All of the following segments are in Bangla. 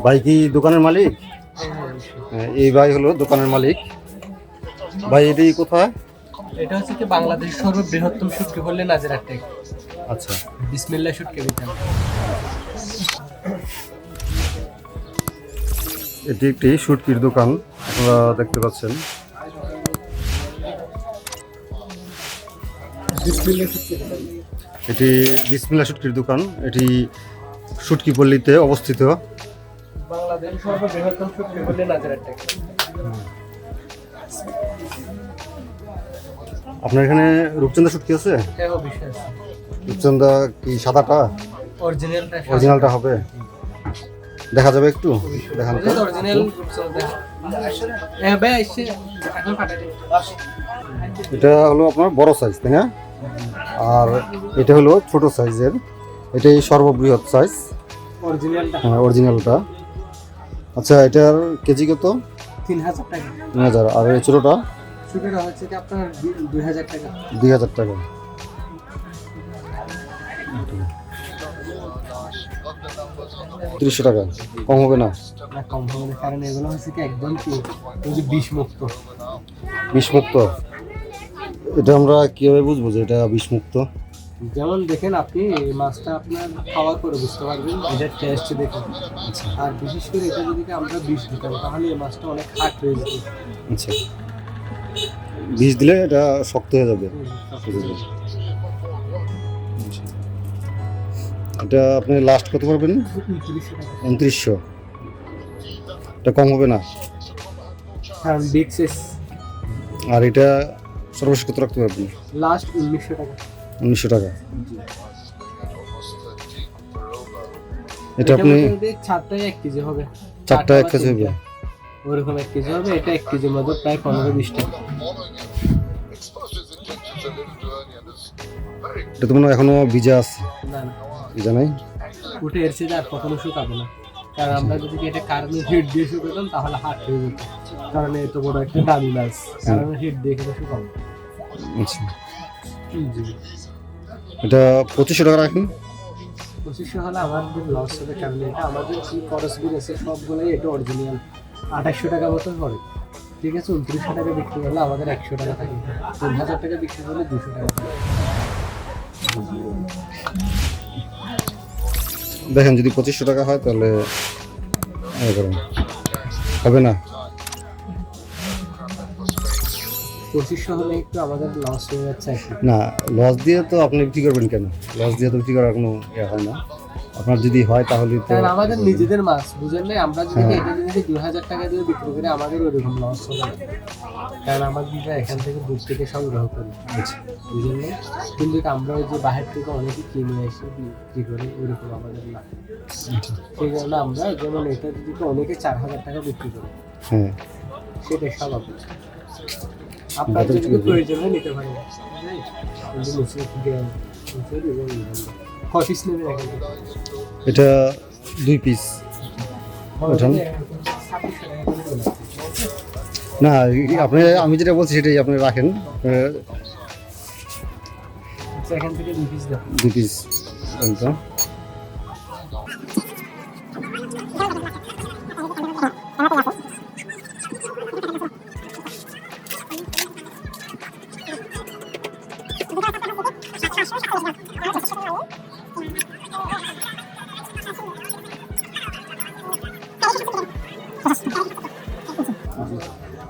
ভাই কি দোকানের মালিক? এই ভাই হলো দোকানের মালিক। ভাই এটি কোথায়? এটা হচ্ছে কি বাংলাদেশের সর্ববৃহত্তম শুটকি বললে নাজিরহাট থেকে। আচ্ছা, বিসমিল্লাহ শুটকি বিতান। এটি একটি শুটকির দোকান, আপনারা দেখতে পাচ্ছেন। বিসমিল্লাহ শুটকি বিতান। এটি বিসমিল্লাহ শুটকির দোকান। এটি শুটকি পল্লীতে অবস্থিত। বাংলাদেশের সর্ববৃহত্তম শুটকি বললে নাজিরহাট থেকে। আপনার এখানে রূপচন্দা শুটকি আছে? হ্যাঁ, অবশ্যই আছে। রূপচন্দা কি সাদাটা? অরিজিনালটা হবে? দেখা যাবে একটু? দেখান তো। অরিজিনাল রূপচন্দা। হ্যাঁ ভাই, এসে এখন কাটাই দিন। এটা হলো আপনার বড় সাইজ, তাই না? আর এটা হলো ছোট সাইজের। এটাই সর্ববৃহৎ সাইজ, অরিজিনালটা। হ্যাঁ, অরিজিনালটা। আচ্ছা, এটার কেজি কত? 3000 টাকা। 3000। আর এই ছোটটা? ছোটটা হচ্ছে কি আপনার 2000 টাকা। 2000 টাকা। ত্রিশশো টাকা কম হবে না? না, কম হবে না, কারণ এগুলো হচ্ছে কি একদম কি ওই যে বিষমুক্ত। বিষমুক্ত? এটা আমরা কিভাবে বুঝবো যে এটা বিষমুক্ত? যেমন দেখেন, আপনি এই মাছটা আপনার খাওয়ার পরে বুঝতে পারবেন, এটার টেস্ট দেখুন। আর বিশেষ করে এটা যদি আমরা বিষ দিতাম তাহলে এই মাছটা অনেক হার্ড হয়ে যেত। আচ্ছা, বিষ দিলে এটা শক্ত হয়ে যাবে। এটা আপনি লাস্ট কত পারবেন? 2900। এটা কম হবে না? কারণ বিগ সাইজ। আর এটা সর্বশেষ কত রাখতে পারবেন? লাস্ট 1900 টাকা। 1900 টাকা। এটা আপনি চারটায় 1 কেজি হবে। 4টা 1 কেজি হবে? ওরকম 1 কেজি হবে। এটা 1 কেজির মধ্যে প্রায় 15-20 টাকা। এটা তো মনে হয় এখনো ভিজা আছে? না না, ভিজা নাই? উঠে এসে আর কখনো শুকাবে না, কারণ আমরা যদি এটা কারণে হিট দিয়ে শুকাতাম তাহলে হার্ড হয়ে যেত। কারণ এত বড় একটা দামি মাছ, কারণ হিট দিয়ে খেলে শুকাবো। আচ্ছা, জি। এটা 2500 টাকা রাখেন? 2500 হলে আমাদের লস হবে, কারণ এটা আমাদের কি খরচগুলো আছে সবগুলোই এটা অরিজিনাল 2800 টাকা মতো পড়ে। ঠিক আছে, 2900 টাকা বিক্রি করলে আমাদের 100 টাকা থাকে। 3000 টাকা বিক্রি করলে 200 টাকা থাকে। দেখেন, যদি 2500 টাকা হয় তাহলে হবে না? 2500 হলে একটু আমাদের লস হয়ে যাচ্ছে। না, লস দিয়ে তো আপনি বিক্রি করবেন কেন? লস দিয়ে তো বিক্রি করার কোনো হয় না। আপনার যদি হয় তাহলে তো কারণ আমাদের নিজেদের মাছ, বুঝলেন না? আমরা যদি এটা যদি 2000 টাকা দিয়ে বিক্রি করি আমাদের ওইরকম লস হবে না, কারণ আমরা এখান থেকে দূর থেকে সংগ্রহ করি। বুঝলেন না? কিন্তু আমরা ওই যে বাহির থেকে অনেকে কিনে এসে বিক্রি করি, ওইরকম আমাদের না। সেই জন্য আমরা যেমন এটা যদি অনেকে 4000 টাকা বিক্রি করি, হ্যাঁ, সেটাই স্বাভাবিক। আপনার যদি প্রয়োজন হয় নিতে পারেন। কফিস নেবেন এখান থেকে? এটা 2 পিস ওঠান। না, আপনি আমি যেটা বলছি সেটাই আপনি রাখেন। এখান থেকে 2 পিস দেন। 2 পিস একদম।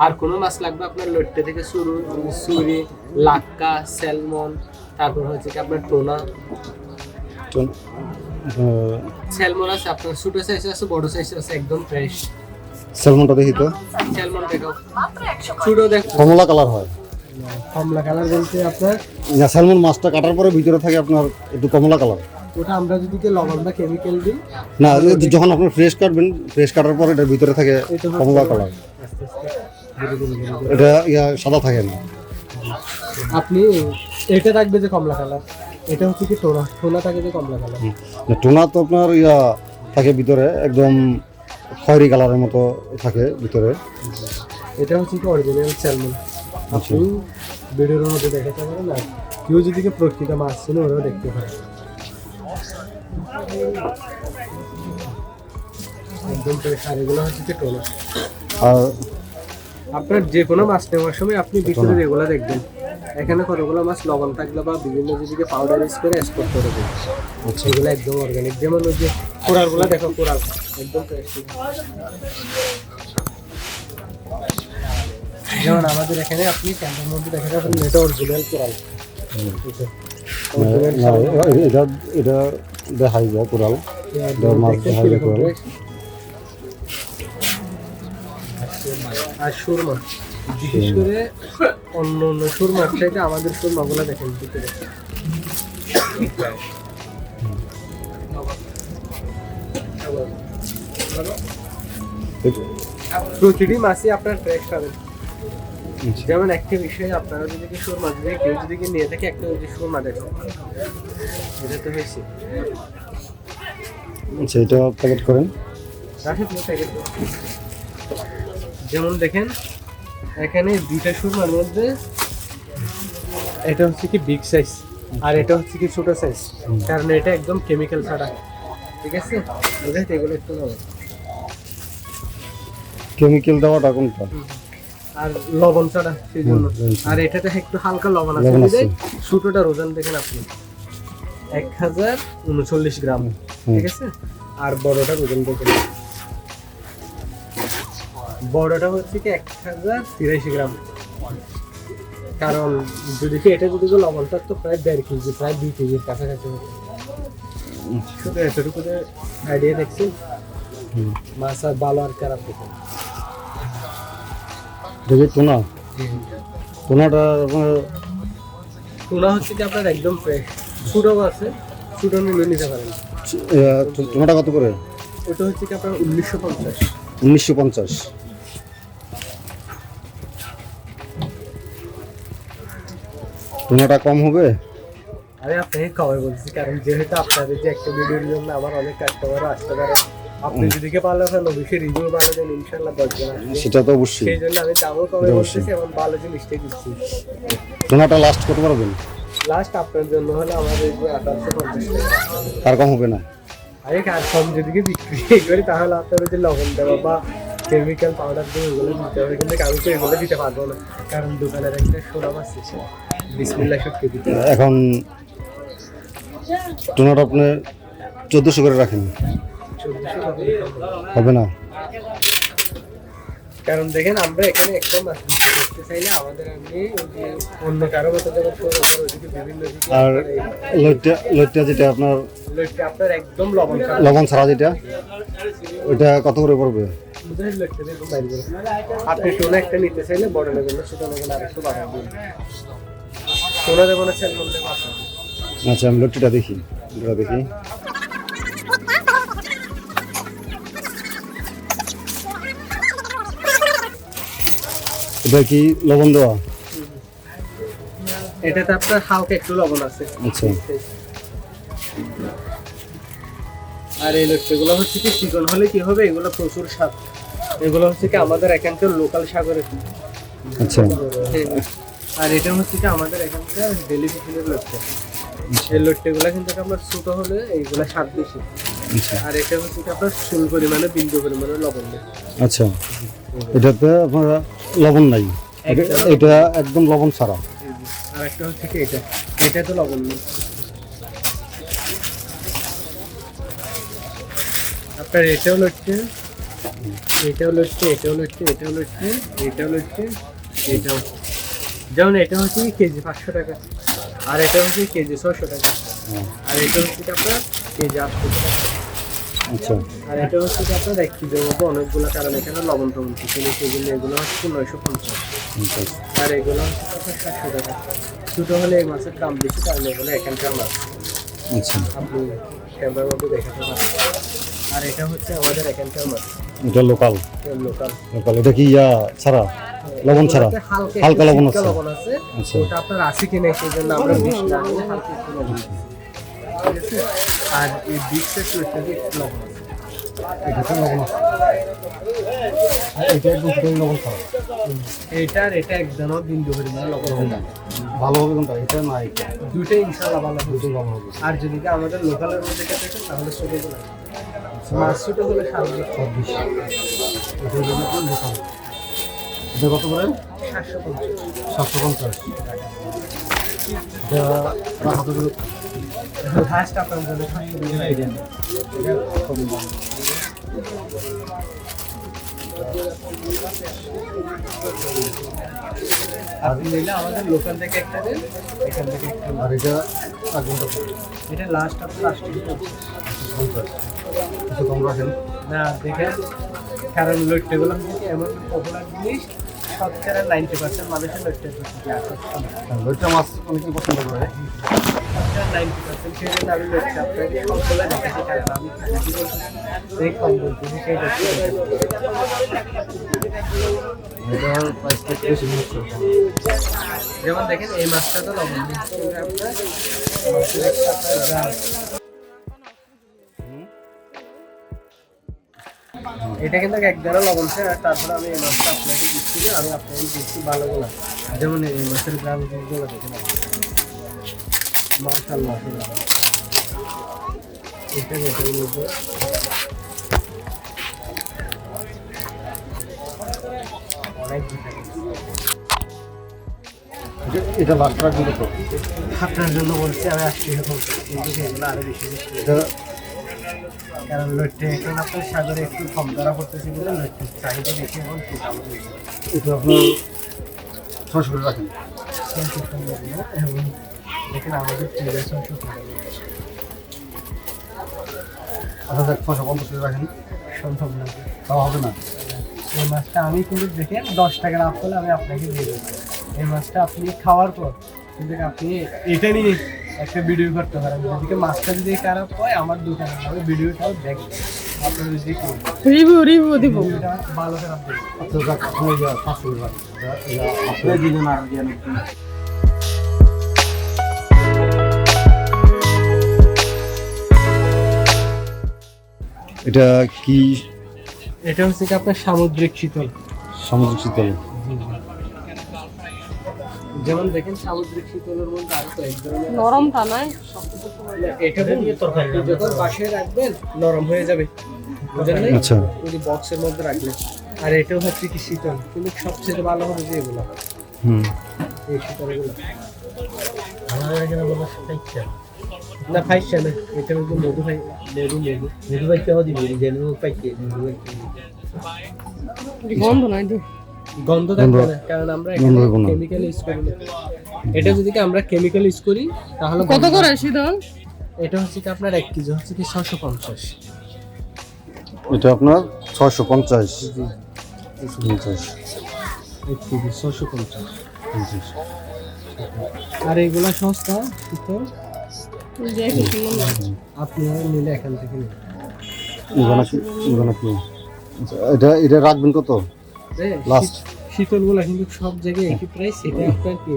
আর কোনো মাছ লাগবে আপনার? লইট্টে থেকে সুরি, লাক্কা, স্যালমন, তারপর হচ্ছে কি আপনার টোনা। স্যালমন আছে আপনার, ছোট সাইজ আছে, বড় সাইজ আছে, একদম ফ্রেশ। স্যালমনটা দেখি তো। স্যালমন দেখাও। ছোট দেখো, কমলা কালার হয়। কমলা কালার বলতে আপনার না, স্যালমন মাছটা কাটার পরে ভিতরে থাকে আপনার একটু কমলা কালার। ওটা আমরা যদি লবণ বা কেমিক্যাল দিই না, যখন আপনি ফ্রেশ কাটবেন, ফ্রেশ কাটার পর এটার ভিতরে থাকে কমলা কালার। এটা সাদা থাকে না। আপনি এটা রাখবে যে কমলা কালার, এটা হচ্ছে কি টোনা থাকে যে কমলা কালার। টোনা তো আপনার থাকে ভিতরে একদম খয়েরি কালারের মতো থাকে ভিতরে। এটা হচ্ছে কি অরিজিনাল স্যালমন। আপনি ভিডিওর মধ্যে দেখাতে পারেন, না কেউ যদি প্রকৃত মাছ ছিল ওরাও দেখতে পারে। একদম ফ্রেশ। আর এগুলো হচ্ছে যে টোনা। আর আপনার যে কোনো মাছ নেওয়ার সময় আপনি ভিতরে এগুলো দেখবেন, এখানে কতগুলো মাছ লবণ থাকলে বা বিভিন্ন দিকে পাউডার ইউজ করে এক্সপোর্ট করে দেবে। আচ্ছা এগুলো একদম অর্গানিক। যেমন ওই যে কোরালগুলো দেখো, কোরাল একদম ফ্রেশ। যেমন আমাদের এখানে আপনি ক্যাম্পের মধ্যে দেখা যাবেন এটা অরিজিনাল কোরাল। না, এটা এটা দেখাই যায় কোরাল, এটার মাছ দেখাই যায় কোরাল। আর সুরমা, বিশেষ করে অন্য অন্য সুরমার চাইতে আমাদের সুরমাগুলো দেখেন ভিতরে। প্রতিটি মাছই আপনার ফ্রেশ পাবেন। যেমন একটা বিষয়, আপনারা যদি কি সুরমা যদি কেউ যদি কি নিয়ে থাকে, একটা ওই যে সুরমা দেখো, এটা তো হয়েছে। আচ্ছা এটা প্যাকেট করেন। যেমন দেখেন এখানে দুইটা সুরমার মধ্যে এটা হচ্ছে কি বিগ সাইজ আর এটা হচ্ছে কি ছোট সাইজ, কারণ এটা একদম কেমিক্যাল ছাড়া। ঠিক আছে, বুঝাইতে এগুলো একটু নেবো। কেমিক্যাল দেওয়াটা কোনটা? আর লবণ ছাড়া, সেই জন্য। আর এটাতে একটু হালকা লবণ আছে। লবণ আছে। ছোটটার ওজন দেখেন আপনি 1039 গ্রাম। ঠিক আছে, আর বড়টার ওজন দেখেন, বড়টা হচ্ছে কি 1083 গ্রাম। কারণ যদি কি এটা যদি লবণ থাকতো প্রায় 1.5 কেজি, প্রায় 2 কেজির কাছাকাছি হতো। শুধু এতটুকু আইডিয়া দেখছি। মাছ আর ভালো আর খারাপ দেখুন। দেখি টুনা, টুনাটা আপনার টুনা হচ্ছে কি আপনার একদম ফ্রেশ। ছোটও আছে, ছোট নিলে নিতে পারেন। টুনাটা কত করে? ওটা হচ্ছে কি আপনার 1950। 1950। টুনাটা কম হবে? আমি আপনাকে কবে বলছি, কারণ যেহেতু আপনাদের যে একটা ভিডিওর জন্য আমার অনেক কাস্টমারও আসতে পারে। আপনি যদি কে ভালো হয় অবশ্যই রিভিউ ভালো দেন, ইনশাআল্লাহ 10 জন আসবে। সেটা তো অবশ্যই। সেই জন্য আমি দামও কমে বলতেছি এবং ভালো জিনিসটাই দিচ্ছি। টুনাটা লাস্ট কত পারবেন? লাস্ট আপনার জন্য হলে আমাদের 1850 টাকা। তার কম হবে না? আরে কার কম যদি কি বিক্রি করি তাহলে আপনার ওই যে লবণ দেওয়া বা কেমিক্যাল পাউডার দিয়ে ওগুলো দিতে হবে, কিন্তু আমি তো এগুলো দিতে পারবো না, কারণ দোকানের একটা সুনাম আছে। বিসমিল্লাহ শক্তি দিতে হবে। এখন টুনাটা আপনি 1400 করে রাখেন, 1400 টাকা হবে না? কারণ দেখেন আমরা এখানে একটা মাছ বিক্রি করতে চাইলে আমাদের আমি ওই যে অন্য কারো মতো যখন ওইদিকে বিভিন্ন দিকে আর লইটটা যেটা আপনার লইটটা আপনার একদম লবণ ছাড়া। লবণ ছাড়া যেটা, ওইটা কত করে পড়বে? বুঝলেন, লইটটা দেখুন বাইরে করে। আপনি টোনা একটা নিতে চাইলে বড় নেবেন না, ছোট নেবেন, আর একটু বাড়া দিন। টোনা দেবো না, স্যালমন দেবো। আচ্ছা আমি লইট্টিটা দেখি, এটা দেখি। এটা কি লবণ দেওয়া? এটাতে আপনার হালকা একটু লবণ আছে। আচ্ছা। আর এই লইট্টাগুলো হচ্ছে কি চিকন হলে কি হবে, এগুলো প্রচুর স্বাদ। এগুলো হচ্ছে কি আমাদের এখানকার লোকাল সাগরের। আচ্ছা আর এটা হচ্ছে কি আমাদের এখানকার ডেলি ফিশিংয়ের লইট্টা। এই লইট্টাগুলো কিন্তু আপনার ছোট হলে এইগুলো স্বাদ বেশি। আচ্ছা আর এটা হচ্ছে কি আপনার চুল পরিমাণে, বিন্দু পরিমাণে লবণ দেয়। আচ্ছা, এটাতে আপনার লবণ নাই, এটা একদম লবণ ছাড়া। আর একটা হচ্ছে কি এটা তো লবণ নেই। আপনার এটাও লইট্টা, এটাও লইট্টা, এটাও লইট্টা, এটাও লইট্টা, এটাও লইট্টা, এটাও। যেমন এটা হচ্ছে কেজি 500 টাকা, আর এটা হচ্ছে কেজি 600 টাকা, আর এটা হচ্ছে কি আপনার কেজি 800 টাকা। আচ্ছা আর এটা হচ্ছে কি আপনার 1 কেজির মতো অনেকগুলো, কারণ এখানে লবণ টবণ কিছু নেই, সেই জন্য এগুলো হচ্ছে 950। আর এগুলো হচ্ছে আপনার 700 টাকা। ছোটো হলে এই মাছের দাম বেশি, কারণ এগুলো এখানকার মাছ। আচ্ছা, আপনি ক্যামেরার মধ্যে দেখাতে পারেন। আর এটা হচ্ছে আমাদের এখানকার মাছ, এটা লোকাল লোকাল। লোকাল। এটা কি ইয়া ছাড়া, লবণ ছাড়া? হালকা লবণ আছে। লবণ আছে, আচ্ছা। ওটা আপনার আছে কিনা সেই জন্য আমরা বেশি না নিয়ে হালকা একটু লবণ দিচ্ছি। ঠিক আছে, আর এই বিগ সাইজ লইট্টাতে একটু লবণ আছে। এটাতে লবণ আছে, এটা একদম শুধু লবণ ছাড়া। এইটা আর এটা একদমও বিন্দু পরিমাণে লবণ হবে না। ভালো হবে কোনটা, এটা না এটা? দুটোই ইনশাআল্লাহ ভালো হবে। দুটো ভালো হবে। আর যদি কি আমাদের লোকালের মধ্যে দেখেন তাহলে ছোটগুলো মাছ ছোট হলে 26। এটা কত করে? 750। এটা কতগুলো? ফার্স্ট আপনার জন্য 700 টাকা দেন। এটা কম দাম। আপনি নিলে আমাদের লোকাল থেকে একটা দেন, এখান থেকে একটা আর এটা রাখবেন কত? এটা লাস্ট আপনার 850। কিছু কম রাখেন। না দেখেন, কারণ লইট্টেগুলো হচ্ছে এমন পপুলার জিনিস, শতকরা 90% মানুষের লইট্টে প্রতি আকর্ষণ। লইট্টা মাছ অনেকেই পছন্দ করে। 90% সেটা আমি লইট্টে আপনাকে সবগুলো দেখাচ্ছি, কারণ আমি কি বলতেছি সেই কম বলতেছি সেই এটার প্রাইসটা একটু বেশি মনে হচ্ছে। যেমন দেখেন এই মাছটা তো লবণ দিচ্ছে আপনার মাছের একটা আপনার গ্রাম। এটা কিন্তু এক দ্বারা লবণ ছিল, আর তারপরে আমি এই মাছটা আপনাকে দিচ্ছি না, আমি আপনাকে দিচ্ছি ভালোগুলো। যেমন এই মাছের গ্রাম গুলো দেখেন মাশাআল্লাহ, এটা দেখে মধ্যে অনেক এটা লাস্ট রাখবেন কত? আপনার জন্য বলছি আমি 80 টাকা বলছি, কিন্তু সেগুলো আরো বেশি বেশি, এটা কারণ লইট্টে এখন আপনার সাগরে একটু কম ধরা পড়তেছে বলে লইট্টের চাহিদা বেশি, এখন দাম বেশি। এটা আপনার 600 করে রাখেন। এবং দেখেন আমাদের ট্রেডার 600 টাকা আচ্ছা 650 করে রাখেন। সম্ভব না। তাও হবে না। এই মাছটা আমি কিন্তু দেখেন 10 টাকা লাভ করলে আমি আপনাকে দিয়ে দেবো। এই মাছটা আপনি খাওয়ার পর কিন্তু আপনি এটা নিয়ে একটা ভিডিও করতে পারেন, যদি মাছটা যদি খারাপ হয় আমার দোকানে আমি ভিডিওটাও দেখবেন, আপনার যদি রিভিউ দিব। ভিডিওটা ভালো খারাপ দেখবেন। আচ্ছা যাক, আপনি এটা 500 করে রাখেন। এটা আপনি দিলেন আর জ্ঞান। এটা কি? এটা হচ্ছে কি আপনার সামুদ্রিক শীতল। সামুদ্রিক শীতল। যেমন দেখেন সামুদ্রিক শীতলের মধ্যে আরো কয়েক ধরনের নরমটা নাই। এটা তরকারি যখন বাসায় রাখবেন নরম হয়ে যাবে, বুঝলেন? আচ্ছা। যদি বক্সের মধ্যে রাখলেন। আর এটাও হচ্ছে কি শীতল, কিন্তু সবচেয়ে ভালো হবে যে এগুলো এই শীতলগুলো। আমাদের এখানে বলা ফাইসা না, ফাইসা না, এটা হচ্ছে মধু ভাই, মধু ভাই কেউ দিবে জেনে পাইছে গন্ধ নাই দি। গন্ধ থাকবে না, কারণ আমরা এখানে কেমিক্যাল ইউজ করি না। এটা যদি কি আমরা কেমিক্যাল ইউজ করি তাহলে কত করে শীতল? এটা হচ্ছে কি আপনার 1 কেজি হচ্ছে কি 650। এটা আপনার 650। 50 1 কেজি 650। আর এগুলা সস্তা শীতল, আপনারা নিলে এখান থেকে নিন। এগুলো কি? আচ্ছা, এটা রাখবেন কত? লাস্ট শীতলগুলা কিন্তু সব জায়গায় একই প্রাইস, এটা আপনার কি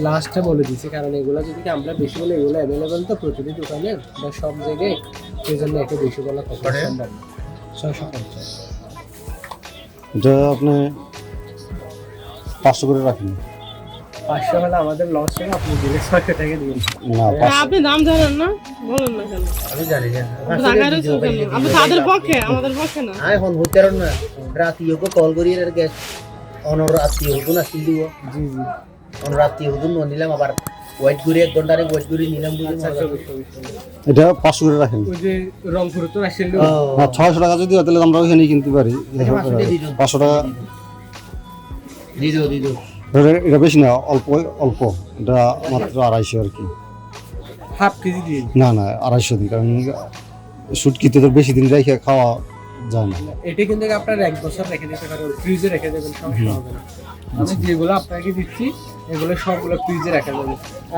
লাস্টটা বলে দিয়েছি, কারণ এগুলো যদি কি আমরা বেশি বলে, এগুলো অ্যাভেলেবেল তো প্রতিটি দোকানে বা সব জায়গায়, সেই জন্য একটু বেশি বলা কত সম্ভব। 650। এটা আপনি 500 করে রাখেন। 500 হলে আমাদের লস হবে, আপনি দিলে 600 টাকা দিবেন। না, আপনি দাম জানেন না, বলেন না কেন? আমি জানি না, টাকা রয়েছে কেন? আপনি তাদের পক্ষে, আমাদের পক্ষে না। আয় হন হতে পারেন না, রাতিও কল করি আর গ্যাস অনর রাত্রি হতো না সিল দিব। জি জি, অনর রাত্রি হতো নিলাম, আবার ওয়েট করে 1 ঘন্টা আগে ওয়েট করে নিলাম, বুঝি মজা। এটা 500 করে রাখেন। ওই যে রংপুরে তো আসছিল ও, না, 600 টাকা যদি হয় তাহলে আমরা ওইখানেই কিনতে পারি। 500 টাকা। দিদো দিদো এটা বেশি না, অল্প অল্প। এটা মাত্র 250 আর কি। হাফ কেজি দিয়ে। না না, 250 দিন, কারণ শুটকিতে তো বেশি দিন রেখে খাওয়া যায় না। এটা কিন্তু আপনার 1 বছর রেখে দিতে পারেন, ফ্রিজে রেখে দেবেন, সমস্যা হবে না। আমি যেগুলো আপনাকে দিচ্ছি এগুলো সবগুলো ফ্রিজে রাখা যাবে।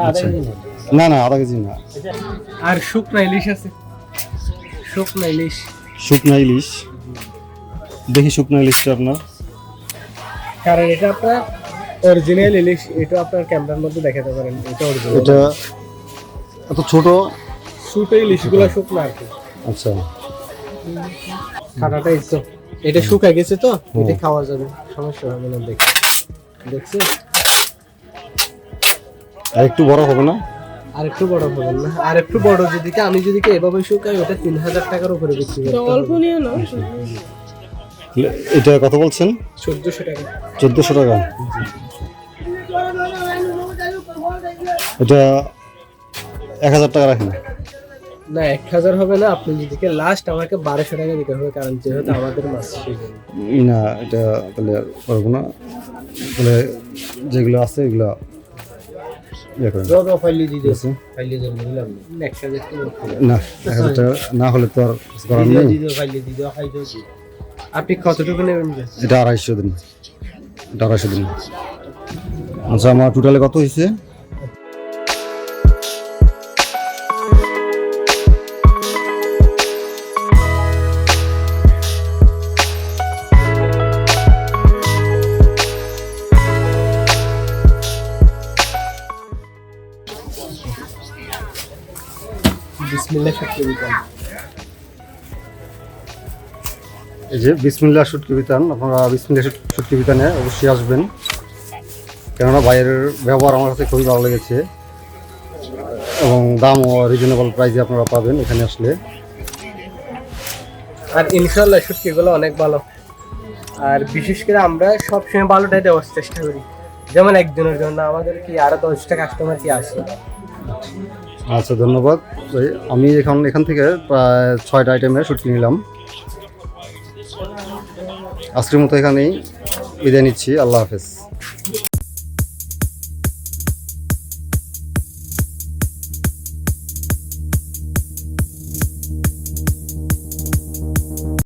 আচ্ছা। না না, 0.5 কেজি না। আর শুকনা ইলিশ আছে, শুকনা ইলিশ। শুকনা ইলিশ দেখি, শুকনা ইলিশটা আপনার। কারণ এটা আপনার অরিজিনাল ইলিশ, এটা আপনার ক্যামেরার মধ্যে দেখাতে পারেন, এটা অরিজিনাল। এটা এত ছোট। ছোট ইলিশগুলো শুকনা আর কি। আচ্ছা, কাটাটা এই তো, এটা শুকায় গেছে তো, এটা খাওয়া যাবে, সমস্যা হবে না। দেখছি আর একটু বড় হবে না? আর একটু বড় হবেন না, আর একটু বড় যদি আমি যদি এভাবে শুকাই ওটা 3000 টাকার উপরে বিক্রি তো করতে অল্প নিয়ে না এটা কত বলছেন? 1400 টাকা। 1400 টাকা। এটা 1000 টাকা রাখেন। না 1000 হবে না, আপনি যদি লাস্ট আমাকে 1200 টাকা দিতে হবে, কারণ যেহেতু আমাদের মাছ সেই জন্য। না এটা তাহলে আর পারবো না, তাহলে যেগুলো আছে এগুলো ইয়ে করেন। যত ফাইলি দিতে আছে? ফাইলি দিতে নিলাম 1000 টাকা না 1000 টাকা না হলে তো আর কিছু করার নেই। দিতে ফাইলি দিতে খাইতে আপনি কতটুকু নেবেন? এটা 250 দিন, এটা 250 দিন। আচ্ছা আমার টোটালে কত হয়েছে? বিসমিল্লাহ শুটকি বিতান। এই যে বিসমিল্লাহ শুটকি বিতান, আপনারা বিসমিল্লাহ শুটকি বিতানে অবশ্যই আসবেন, কেননা ভাইয়ের ব্যবহার আমার কাছে খুবই ভালো লেগেছে এবং দামও রিজনেবল প্রাইসে আপনারা পাবেন এখানে আসলে। আর ইনশাআল্লাহ শুটকিগুলো অনেক ভালো, আর বিশেষ করে আমরা সবসময় ভালোটাই দেওয়ার চেষ্টা করি। যেমন একজনের জন্য আমাদের কি আরো 10টা কাস্টমার কি আসে। আচ্ছা ধন্যবাদ। আমি এখান থেকে প্রায় 6টা আইটেমের শুটকি নিলাম। আজকের মতো এখানেই বিদায় নিচ্ছি, আল্লাহ হাফেজ।